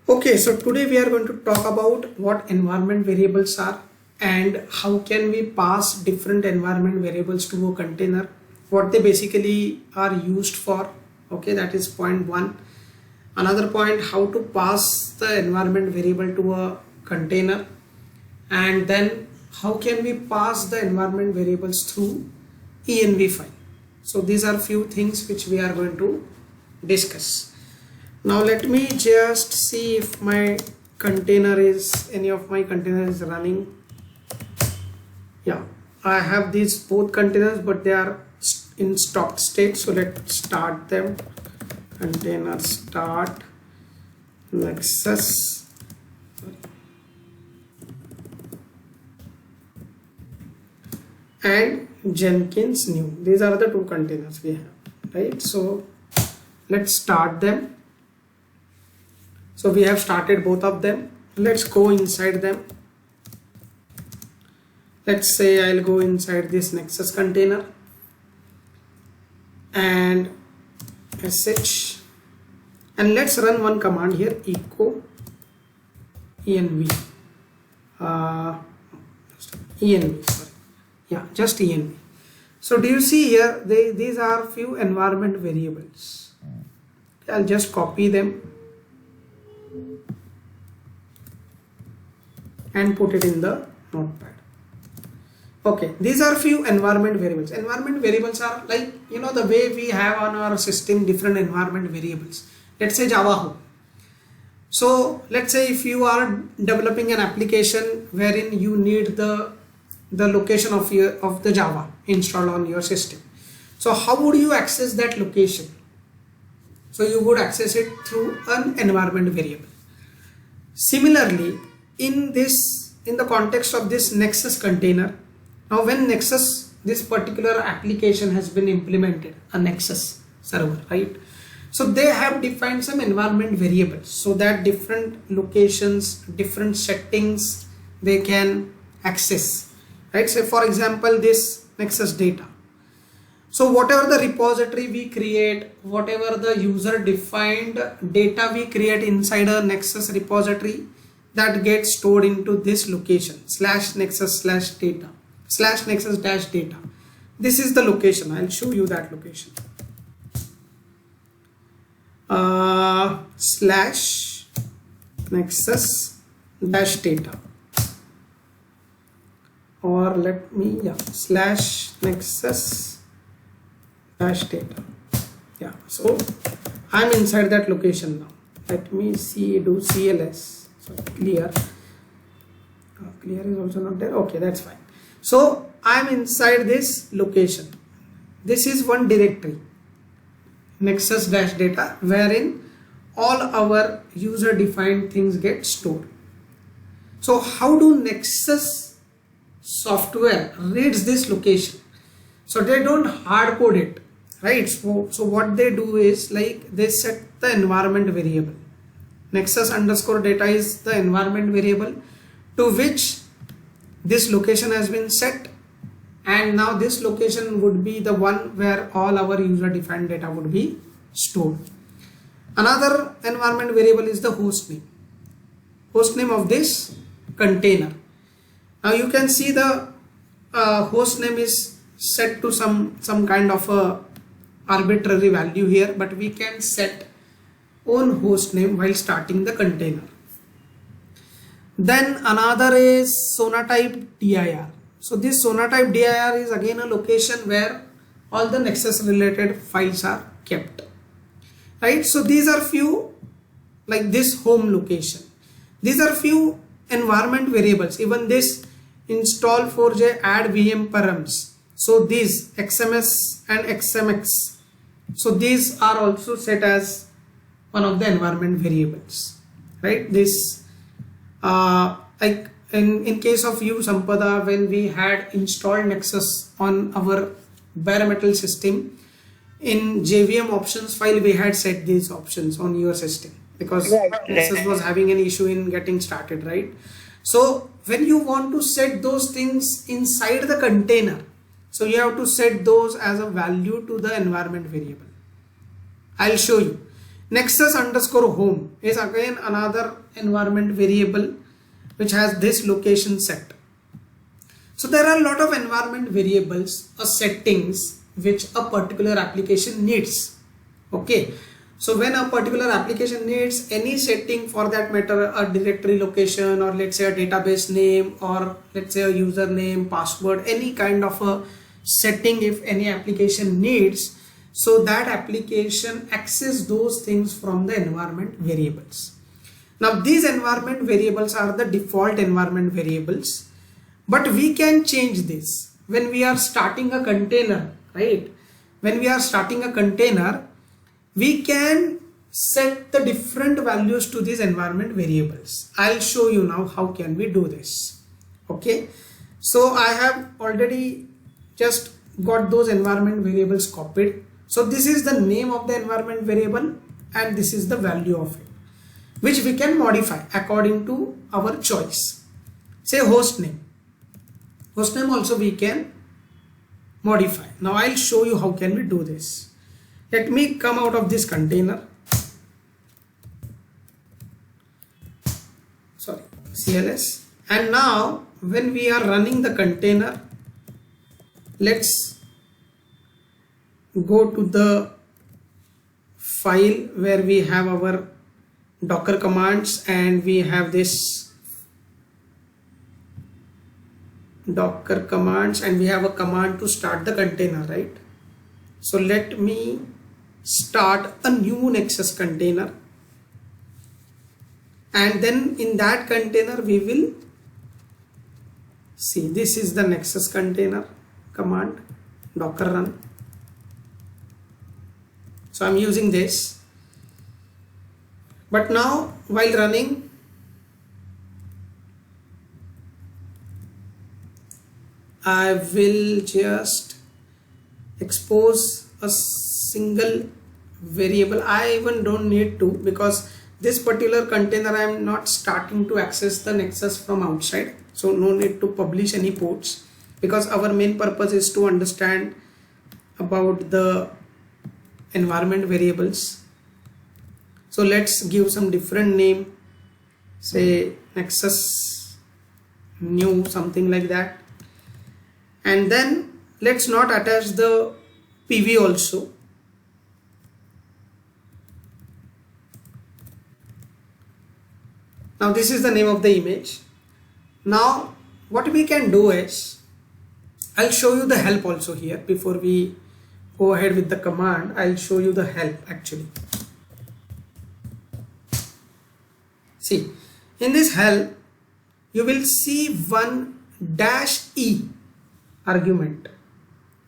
Okay, so today we are going to talk about what environment variables are and how can we pass different environment variables to a container, what they basically are used for. Okay, that is point one. Another point, how to pass the environment variable to a container, and then how can we pass the environment variables through env file. So these are few things which we are going to discuss. Now let me just see if my container is, any of my containers is running. Yeah, I have these both containers, but they are in stopped state. So let's start them. Container start Nexus. And Jenkins new. These are the two containers we have, right? So let's start them. So we have started both of them. Let's go inside them. Let's say I'll go inside this Nexus container and sh, and let's run one command here, echo env, env, sorry, yeah, just env. So do you see here, these are few environment variables. I'll just copy them and put it in the notepad. Okay, these are few environment variables. Environment variables are like, you know, the way we have on our system different environment variables. Let's say Java home. So let's say if you are developing an application wherein you need the location of the Java installed on your system. So how would you access that location? So you would access it through an environment variable. Similarly, in the context of this Nexus container, now when Nexus, this particular application has been implemented, a Nexus server, right? So they have defined some environment variables so that different locations, different settings they can access, right? So for example, this Nexus data. So whatever the repository we create, whatever the user defined data we create inside a Nexus repository, that gets stored into this location /nexus/data /nexus-data. This is the location. I'll show you that location. /nexus-data, or let me, yeah, /nexus-data. Yeah, so I'm inside that location now. Let me see, do CLS. So clear is also not there. Okay, that's fine. So I'm inside this location. This is one directory, Nexus-data, wherein all our user defined things get stored. So how do Nexus software reads this location? So they don't hard code it, right? So what they do is, like, they set the environment variable. Nexus_data is the environment variable to which this location has been set, and now this location would be the one where all our user defined data would be stored. Another environment variable is the host name of this container. Now you can see the host name is set to some kind of a arbitrary value here, but we can set own host name while starting the container. Then another is Sonatype dir. So this Sonatype dir is again a location where all the Nexus related files are kept, right? So these are few, like this home location. These are few environment variables. Even this install 4j add VM params. So these XMS and XMX. So these are also set as one of the environment variables, right? This like in case of you, Sampada, when we had installed Nexus on our bare metal system, in JVM options file we had set these options on your system because Nexus was having an issue in getting started, right? So when you want to set those things inside the container, so you have to set those as a value to the environment variable. I'll show you. Nexus underscore home is again another environment variable which has this location set. So there are a lot of environment variables or settings which a particular application needs. Okay, so when a particular application needs any setting, for that matter a directory location, or let's say a database name, or let's say a username, password, any kind of a setting if any application needs, so that application access those things from the environment variables. Now these environment variables are the default environment variables, but we can change this when we are starting a container, right? When we are starting a container, we can set the different values to these environment variables. I'll show you now how can we do this. Okay, so I have already just got those environment variables copied. So this is the name of the environment variable and this is the value of it, which we can modify according to our choice. Say host name. Host name also we can modify. Now I'll show you how can we do this. Let me come out of this container. Sorry, CLS. And now when we are running the container, let's go to the file where we have our Docker commands and we have this Docker commands and we have a command to start the container, right? So let me start a new Nexus container, and then in that container we will see, this is the Nexus container command, docker run. So I'm using this, but now while running, I will just expose a single variable. I even don't need to, because this particular container I am not starting to access the Nexus from outside, so no need to publish any ports, because our main purpose is to understand about the environment variables. So let's give some different name, say Nexus new, something like that, and then let's not attach the PV also. Now this is the name of the image. Now what we can do is, I'll show you the help also here. Before we go ahead with the command, I'll show you the help actually. See, in this help you will see one -e argument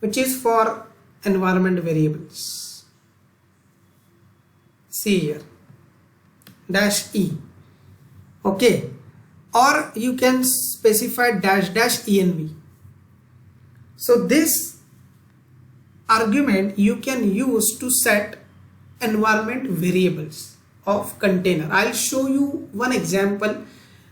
which is for environment variables. See here, -e. Okay, or you can specify --env. So this argument you can use to set environment variables of container. I'll show you one example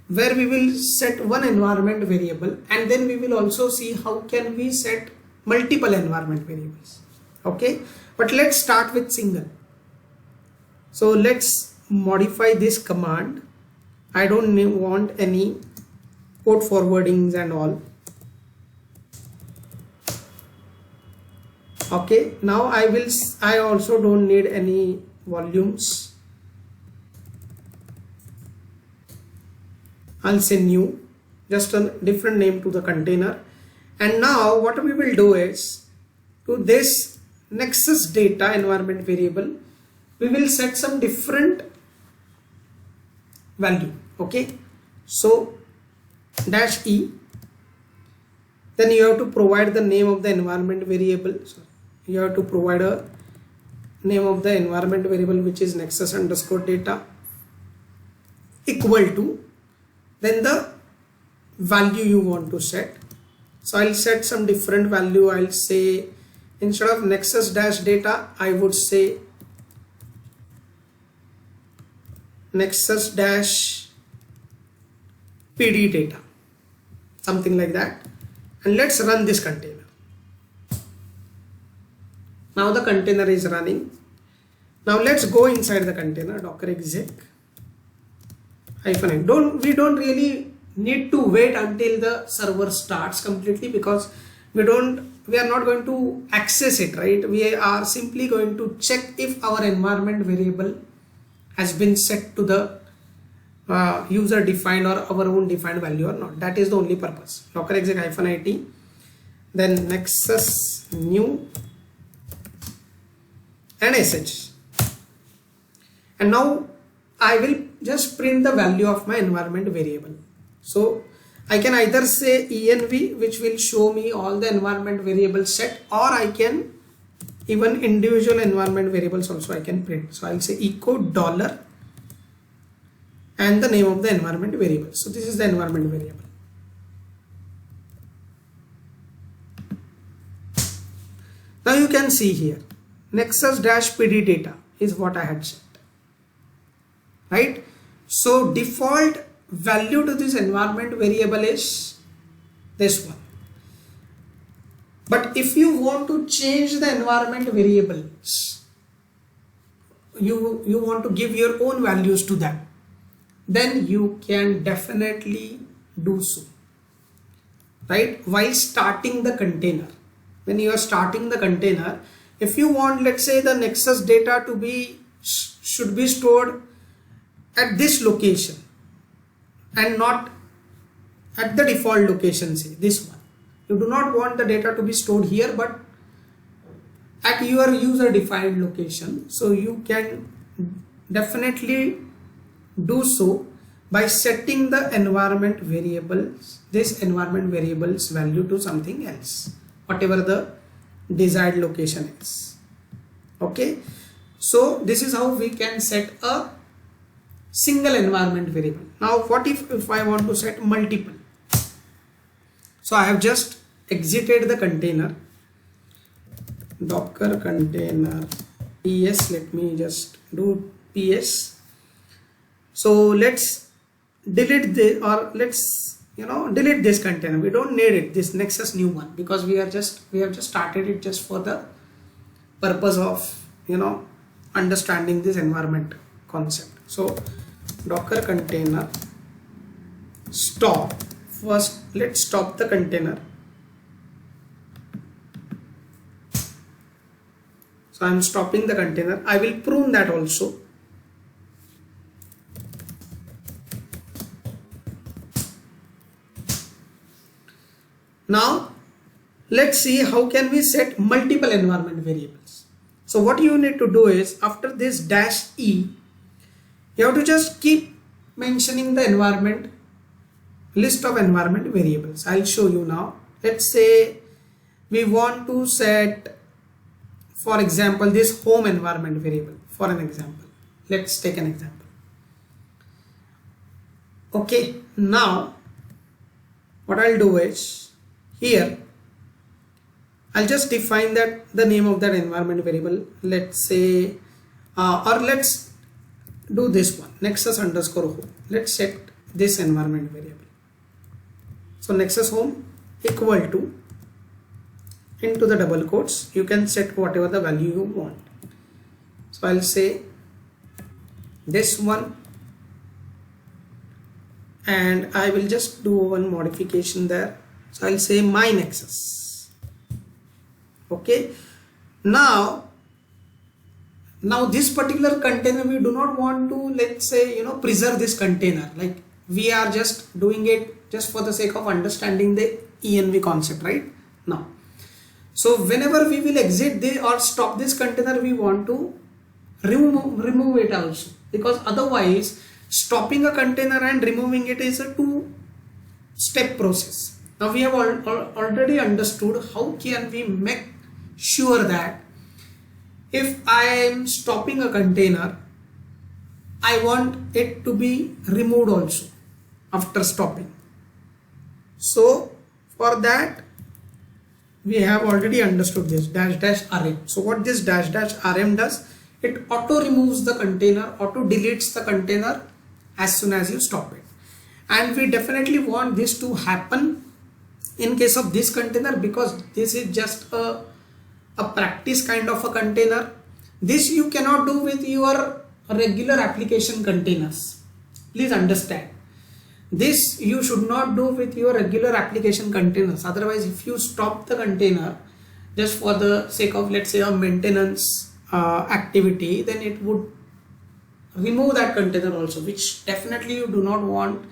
where we will set one environment variable, and then we will also see how can we set multiple environment variables. Okay, but let's start with single. So let's modify this command. I don't want any port forwardings and all. Okay, now I also don't need any volumes. I'll say new, just a different name to the container. And now what we will do is, to this Nexus data environment variable, we will set some different value. Okay, so -e, then you have to provide the name of the environment variable. So you have to provide a name of the environment variable which is Nexus underscore data equal to, then the value you want to set. So I'll set some different value. I'll say, instead of Nexus dash data, I would say Nexus dash PD data, something like that. And let's run this container. Now the container is running. Now let's go inside the container, docker exec -n. We don't really need to wait until the server starts completely, because we are not going to access it, right? We are simply going to check if our environment variable has been set to the user defined or our own defined value or not. That is the only purpose. Docker exec -it, then nexus new and sh, and now I will just print the value of my environment variable. So I can either say env, which will show me all the environment variables set, or I can even individual environment variables also I can print. So I'll say echo dollar and the name of the environment variable. So this is the environment variable. Now you can see here nexus-pd data is what I had set, right? So default value to this environment variable is this one. But if you want to change the environment variables, you want to give your own values to them, then you can definitely do so, right? While starting the container, when you are starting the container, if you want, let's say, the nexus data to be should be stored at this location and not at the default location, say this one. You do not want the data to be stored here, but at your user defined location. So you can definitely do so by setting the environment variables, this environment variables value to something else, whatever the desired location is. Okay, so this is how we can set a single environment variable. Now what if I want to set multiple? So I have just exited the container, docker container ps, let me just do ps. So let's delete this, or let's delete this container. We don't need it, this nexus new one, because we have just started it just for the purpose of understanding this environment concept. So docker container stop, first let's stop the container. So I'm stopping the container. I will prune that also. Now let's see how can we set multiple environment variables. So what you need to do is, after this -e, you have to just keep mentioning the environment list of environment variables. I'll show you now. Let's say we want to set, for example, this home environment variable. For an example, let's take an example. Okay, now what I'll do is, here I'll just define that the name of that environment variable, let's say or let's do this one, nexus_home. Let's set this environment variable. So nexus home equal to, into the double quotes, you can set whatever the value you want. So I'll say this one, and I will just do one modification there. So I'll say my nexus. Okay, now this particular container, we do not want to, let's say, preserve this container. Like, we are just doing it just for the sake of understanding the env concept right now. So whenever we will exit this or stop this container, we want to remove it also, because otherwise stopping a container and removing it is a two-step process. Now we have already understood how can we make sure that if I am stopping a container, I want it to be removed also after stopping. So for that we have already understood this --rm. So what this --rm does, it auto removes the container, auto deletes the container as soon as you stop it. And we definitely want this to happen in case of this container, because this is just a practice kind of a container. This you cannot do with your regular application containers. Please understand. This you should not do with your regular application containers. Otherwise, if you stop the container just for the sake of, let's say, a maintenance activity, then it would remove that container also, which definitely you do not want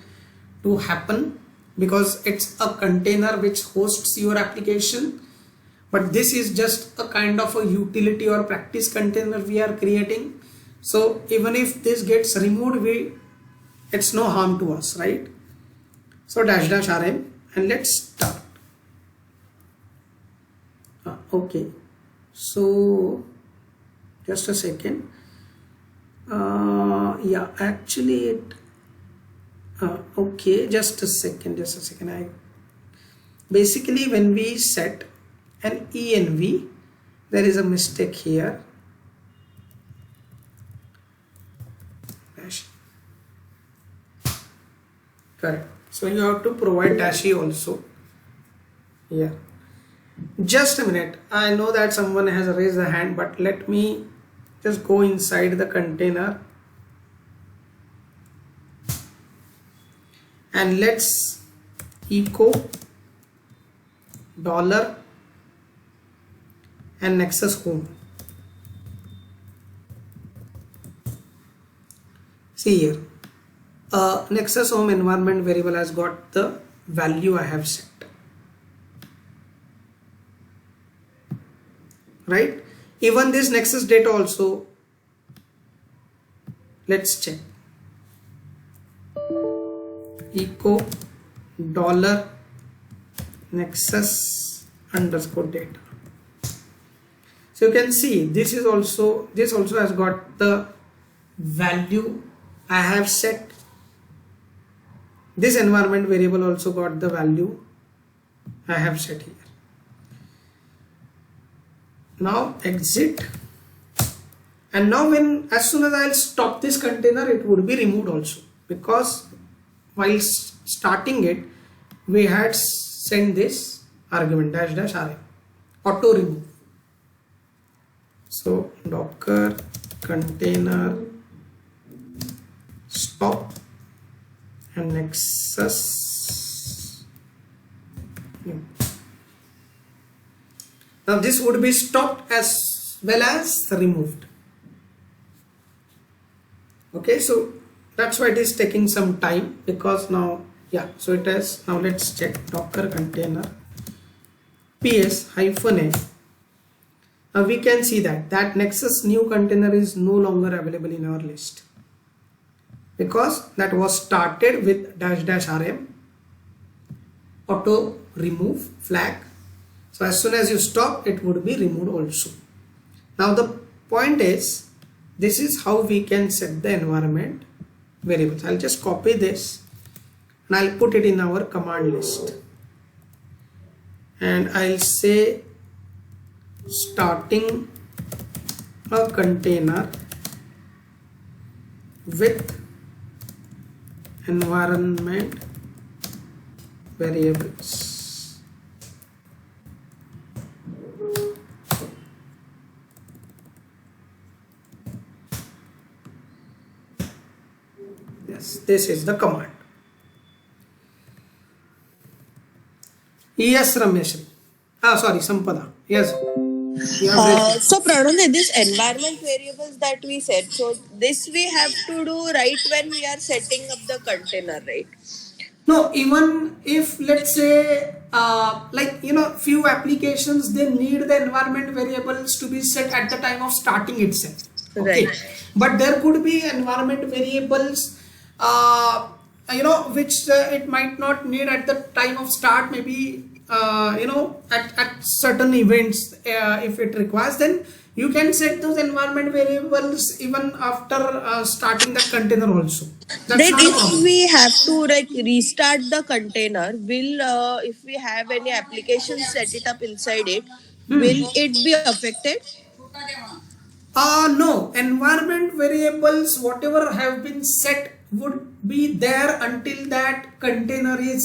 to happen, because it's a container which hosts your application. But this is just a kind of a utility or practice container we are creating. So even if this gets removed, it's no harm to us, right? So --rm, and let's start. Okay, so just a second. Yeah, actually it okay, just a second. Basically when we set an env, there is a mistake here. Correct. So you have to provide -e also. Yeah, just a minute. I know that someone has raised a hand, but let me just go inside the container and let's echo $ and nexus home. See here, nexus home environment variable has got the value I have set, right? Even this nexus data also, let's check. Echo $ nexus _ data. So you can see this also has got the value I have set. This environment variable also got the value I have set here. Now exit, and now as soon as I'll stop this container, it would be removed also, because while starting it we had sent this argument --rm, auto remove. So docker container stop and nexus new. Now this would be stopped as well as removed. Okay, so that's why it is taking some time, because now, yeah, so it has. Now let's check docker container ps-a. Now we can see that nexus new container is no longer available in our list, because that was started with --rm auto remove flag. So as soon as you stop, it would be removed also. Now the point is, this is how we can set the environment variables. I'll just copy this and I'll put it in our command list, and I'll say starting a container with environment variables. Yes, this is the command. Yes, Rameshri. Sorry, Sampada. Yes. So Pranam, this environment variables that we set, so this we have to do right when we are setting up the container, right? No, even if, let's say, few applications, they need the environment variables to be set at the time of starting itself. Okay, Right. but there could be environment variables, which it might not need at the time of start. Maybe at certain events, if it requires, then you can set those environment variables even after starting the container also. That's Then not a if problem. we have to restart the container, will if we have any application set it up inside it, will it be affected? No, environment variables, whatever have been set, would be there until that container is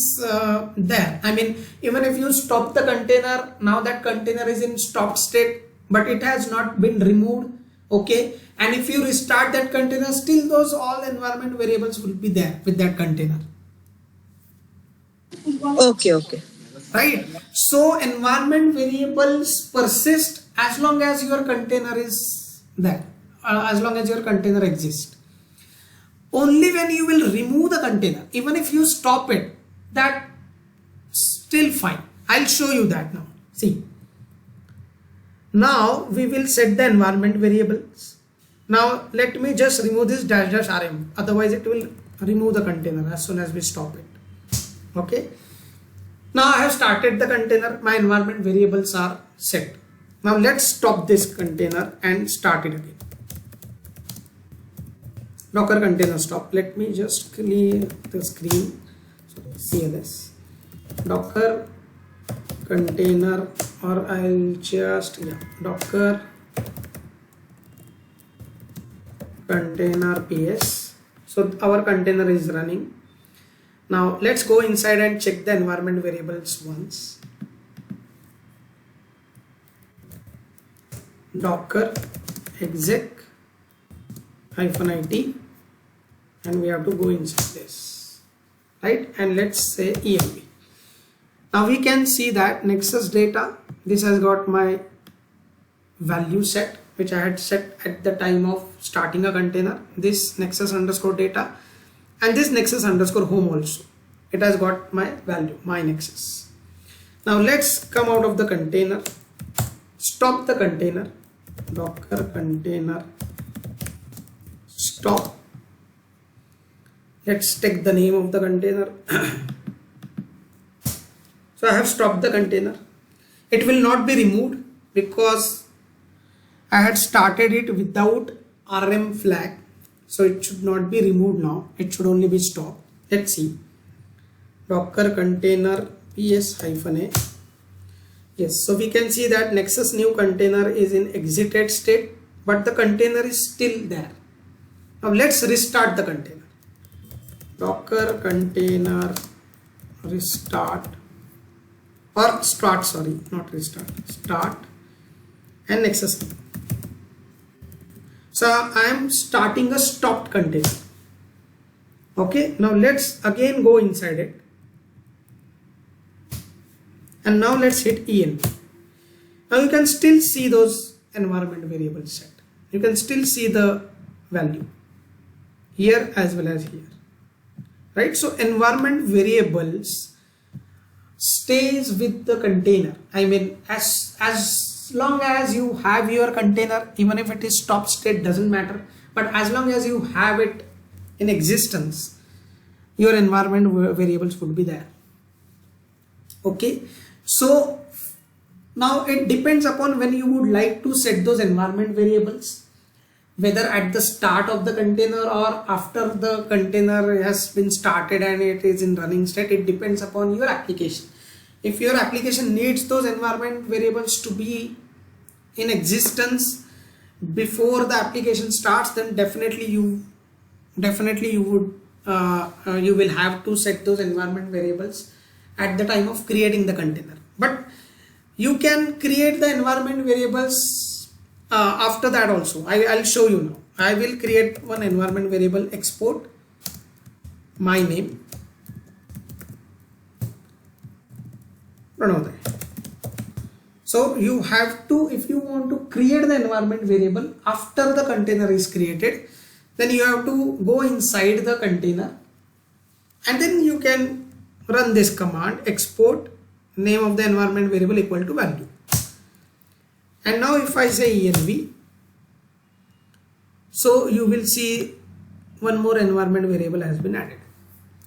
there. I mean, even if you stop the container, now that container is in stopped state, but it has not been removed. Okay, and if you restart that container, still those all environment variables will be there with that container. Okay, okay. Right, so environment variables persist as long as your container is there, as long as your container exists. Only when you will remove the container, even if you stop it, that still fine. I'll show you that now. See, now we will set the environment variables. Now let me just remove this dash dash rm, otherwise it will remove the container as soon as we stop it. Okay, now I have started the container, my environment variables are set. Now let's stop this container and start it again. Docker container stop. Let me just clear the screen. So CLS Docker container, or I'll just Docker container PS. So our container is running. Now let's go inside and check the environment variables once. Docker exec -it, and we have to go inside this, right? And let's say env. Now we can see that Nexus data, this has got my value set, which I had set at the time of starting a container, this Nexus underscore data, and this Nexus underscore home also. It has got my value, my Nexus. Now let's come out of the container, stop the container, Docker container stop. Let's take the name of the container. So I have stopped the container. It will not be removed because I had started it without RM flag. So it should not be removed now. It should only be stopped. Let's see. Docker container ps-a. Yes, so we can see that Nexus new container is in exited state, but the container is still there. Now let's restart the container. Docker container restart, or start, sorry, not restart, start, and Nexus. So I am starting a stopped container. Okay, now let's again go inside it, and now let's hit env. Now you can still see those environment variables set. You can still see the value here as well as here, right? So environment variables stays with the container. I mean, as long as you have your container, even if it is stop state, doesn't matter, but as long as you have it in existence, your environment variables would be there. Okay, so now it depends upon when you would like to set those environment variables, whether at the start of the container or after the container has been started and it is in running state. It depends upon your application. If your application needs those environment variables to be in existence before the application starts, then definitely you will have to set those environment variables at the time of creating the container. But you can create the environment variables after that also. I'll show you now. I will create one environment variable, export my name, Pranodaya. So you have to, if you want to create the environment variable after the container is created, then you have to go inside the container, and then you can run this command, export name of the environment variable equal to value. And now if I say env, so you will see one more environment variable has been added,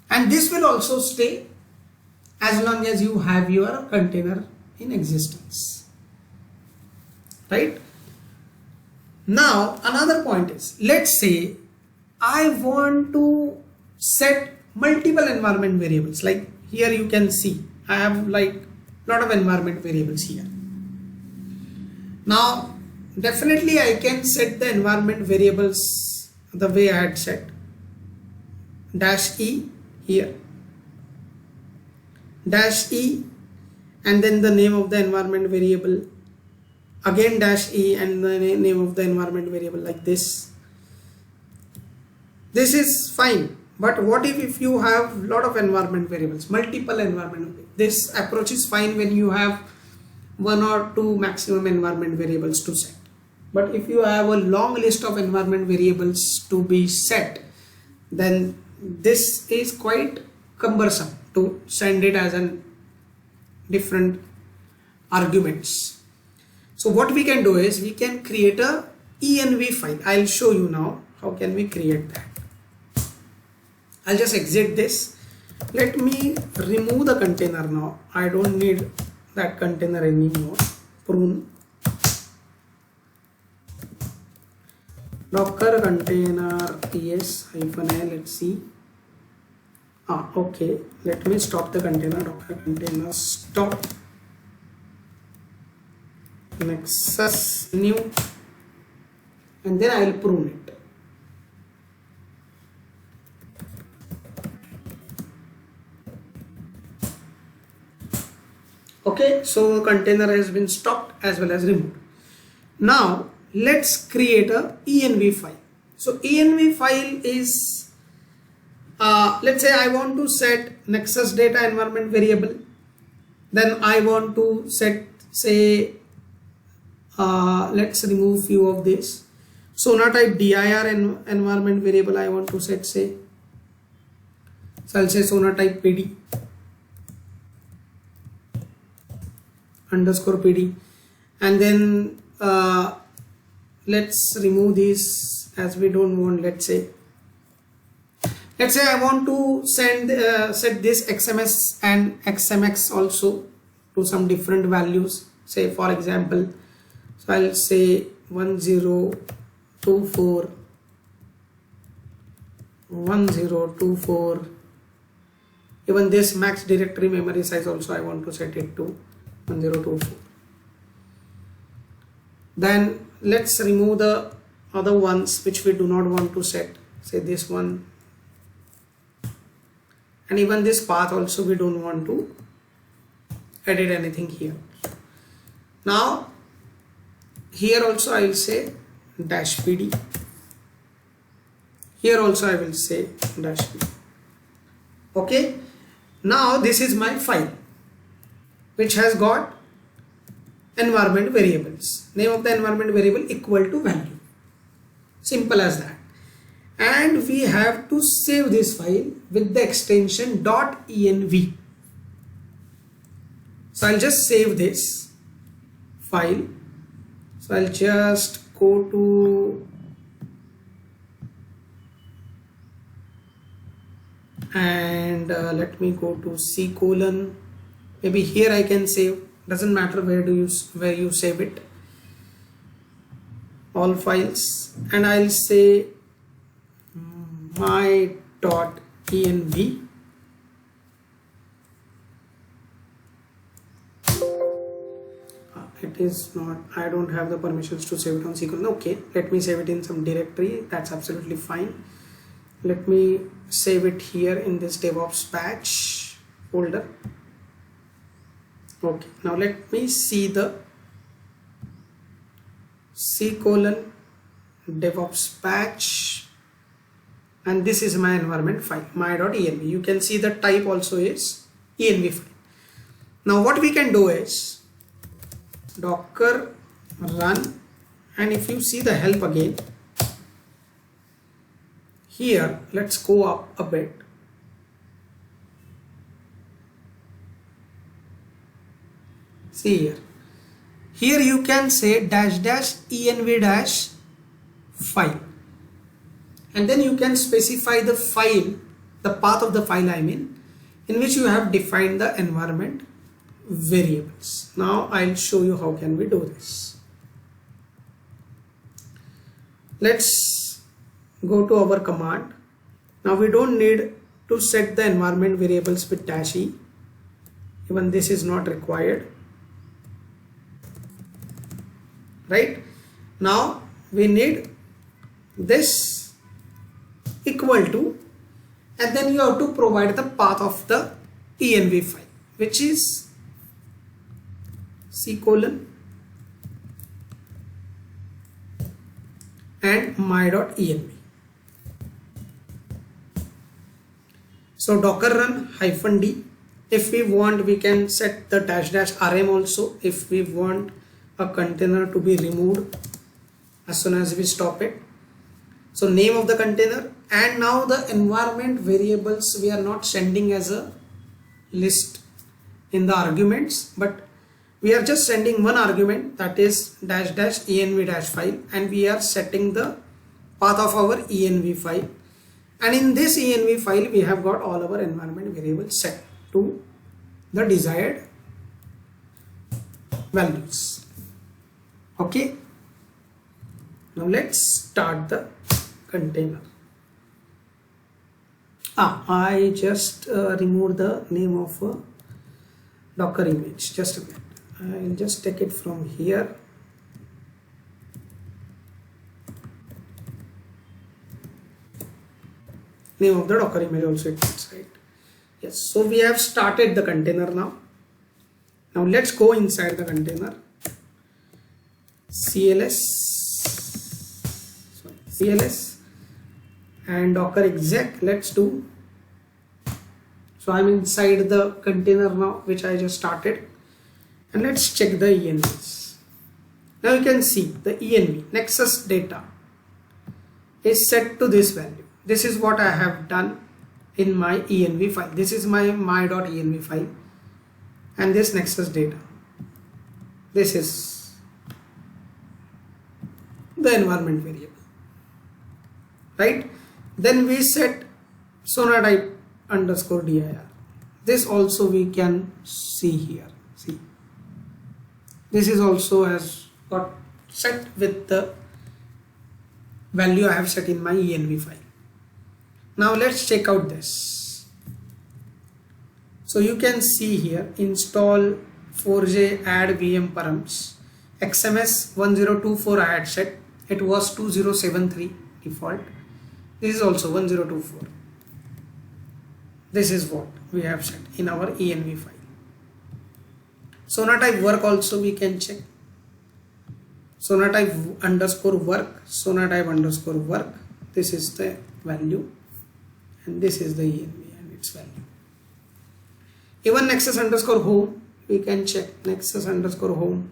and this will also stay as long as you have your container in existence, right? Now another point is, let's say I want to set multiple environment variables. Like here you can see I have like lot of environment variables here. Now definitely I can set the environment variables the way I had set, -e here, -e, and then the name of the environment variable again dash e and the name of the environment variable like this. This is fine, but what if you have lot of environment variables, multiple environment? This approach is fine when you have one or two maximum environment variables to set. But if you have a long list of environment variables to be set, then this is quite cumbersome to send it as an different arguments. So what we can do is we can create a env file. I'll show you now how can we create that. I'll just exit this. Let me remove the container now. I don't need that container anymore. Prune. Docker container es -l. Let's see. Okay. Let me stop the container. Docker container stop. Nexus new. And then I will prune it. Okay, so container has been stopped as well as removed. Now let's create a env file. So env file is let's say I want to set Nexus data environment variable. Then I want to set, say, let's remove few of this. Sonatype dir environment variable I want to set, say. So I'll say Sonatype pd underscore pd, and then let's remove these as we don't want. Let's say I want to send set this xms and xmx also to some different values, say for example. So I'll say 1024 1024. Even this max directory memory size also I want to set it to 1024. Then let's remove the other ones which we do not want to set, say this one, and even this path also we don't want to edit anything here. Now here also I will say dash pd. Here also I will say dash pd. Okay, now this is my file which has got environment variables. Name of the environment variable equal to value. Simple as that. And we have to save this file with the extension .env. So I'll just save this file. So I'll just go to and let me go to C:, maybe here I can save, doesn't matter where you save it, all files, and I'll say my.env. It is not, I don't have the permissions to save it on C:. Okay, let me save it in some directory. That's absolutely fine. Let me save it here in this DevOps patch folder. Okay, now let me see the C:, DevOps patch, and this is my environment file, my.env. You can see the type also is env file. Now what we can do is docker run, and if you see the help again, here let's go up a bit. See here you can say --env file, and then you can specify the file, the path of the file I mean, in which you have defined the environment variables. Now I'll show you how can we do this. Let's go to our command. Now we don't need to set the environment variables with -e. Even this is not required. Right? Now we need this equal to, and then you have to provide the path of the env file, which is C:, and my.env. So docker run -d. If we want, we can set the --rm also if we want a container to be removed as soon as we stop it. So name of the container, and now the environment variables we are not sending as a list in the arguments, but we are just sending one argument, that is --env file, and we are setting the path of our env file, and in this env file we have got all our environment variables set to the desired values. Okay, now let's start the container. I just removed the name of a Docker image. Just a minute, I'll just take it from here. Name of the Docker image also it fits, right? Yes, so we have started the container now. Now let's go inside the container. CLS and docker exec. Let's do. So I'm inside the container now, which I just started, and let's check the envs. Now you can see the env nexus data is set to this value. This is what I have done in my env file. This is my my.env file, and this nexus data, this is the environment variable, right? Then we set sonatype _dir. This also we can see here. See, this is also has got set with the value I have set in my env file. Now let's check out this. So you can see here, install 4j add VM params, XMS 1024 I had set, it was 2073 default. This is also 1024. This is what we have set in our env file. Sonatype work also we can check. Sonatype _work, sonatype _work. This is the value, and this is the env and its value. Even nexus _home we can check. Nexus _home.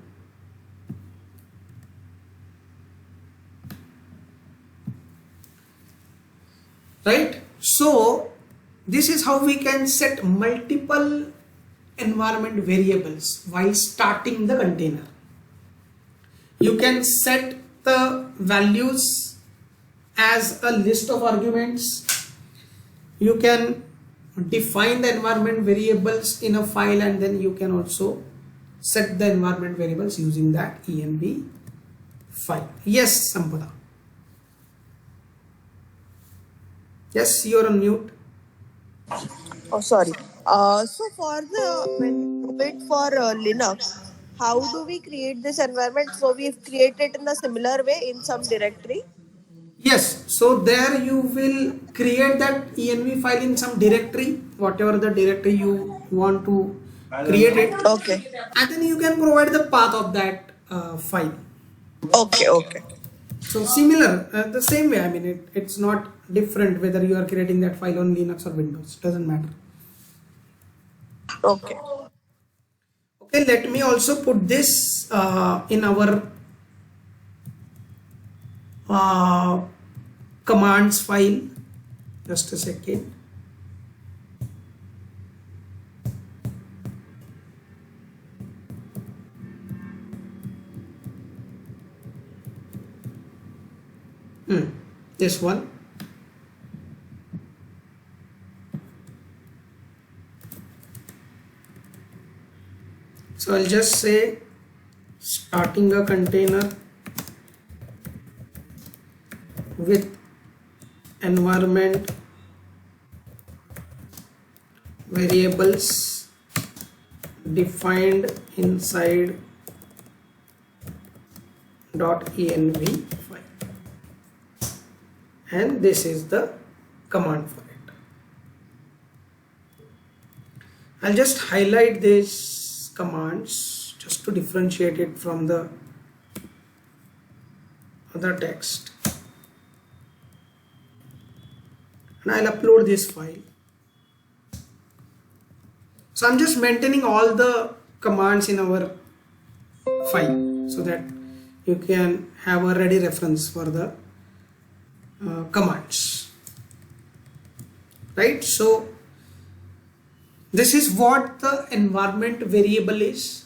Right? So this is how we can set multiple environment variables while starting the container. You can set the values as a list of arguments. You can define the environment variables in a file, and then you can also set the environment variables using that env file. Yes, Sampada. Yes, you're on mute. Oh, sorry. So for the when we do it for Linux, how do we create this environment? So we've created in a similar way in some directory. Yes, so there you will create that env file in some directory, whatever the directory you want to create it. Okay. And then you can provide the path of that file. Okay. Okay. So similar, the same way. I mean, it's not different whether you are creating that file on Linux or Windows. Doesn't matter. Okay. Okay, let me also put this in our commands file. Just a second. This one. So I'll just say starting a container with environment variables defined inside .env file, and this is the command for it. I'll just highlight these commands just to differentiate it from the other text. and I'll upload this file. So I'm just maintaining all the commands in our file so that you can have a ready reference for the commands, right? So this is what the environment variable is,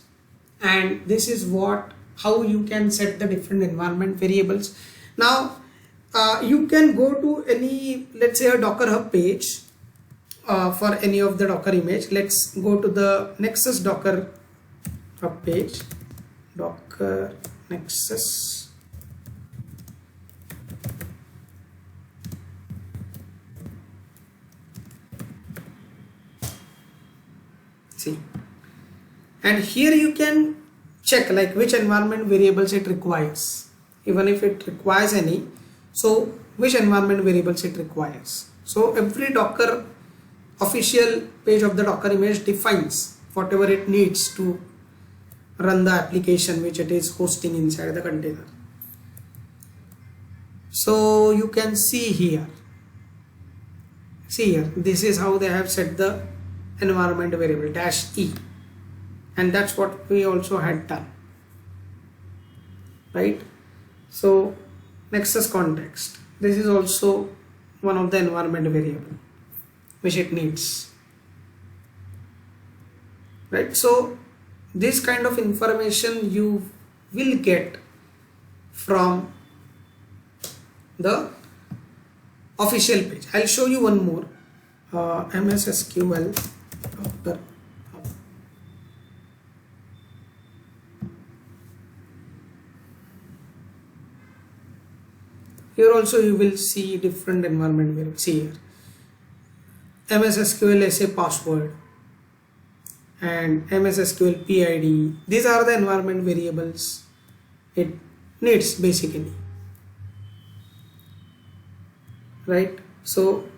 and this is how you can set the different environment variables. Now you can go to any, let's say, a Docker Hub page for any of the Docker image. Let's go to the Nexus Docker Hub page, Docker Nexus. See, and here you can check like which environment variables it requires, even if it requires any. So which environment variables it requires. So every Docker official page of the Docker image defines whatever it needs to run the application which it is hosting inside the container. So you can see here, this is how they have set the environment variable -e, and that's what we also had done, right? So Nexus context, this is also one of the environment variable which it needs, right? So this kind of information you will get from the official page. I'll show you one more, MS SQL Docker. Here also you will see different environment variables. See here, MS SQL SA password and MS SQL PID. These are the environment variables it needs basically, right? So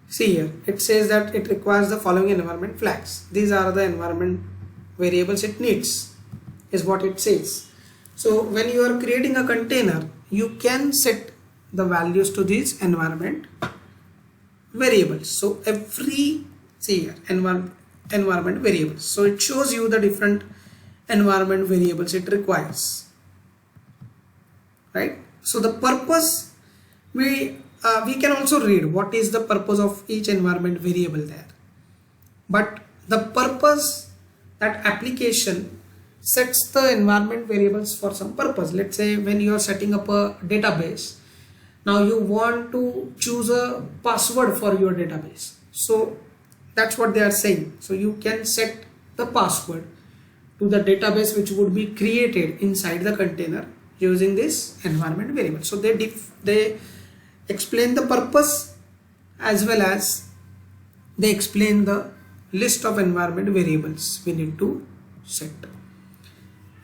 see here, it says that it requires the following environment flags. These are the environment variables it needs, is what it says. So when you are creating a container, you can set the values to these environment variables. So every, see here, environment variables. So it shows you the different environment variables it requires, right? So the purpose, we can also read what is the purpose of each environment variable there. But the purpose, that application sets the environment variables for some purpose. Let's say when you are setting up a database, now you want to choose a password for your database. So that's what they are saying. So you can set the password to the database which would be created inside the container using this environment variable. So they explain the purpose as well as they explain the list of environment variables we need to set,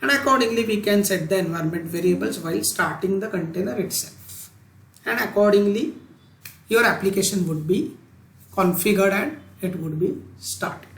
and accordingly we can set the environment variables while starting the container itself, and accordingly your application would be configured and it would be started.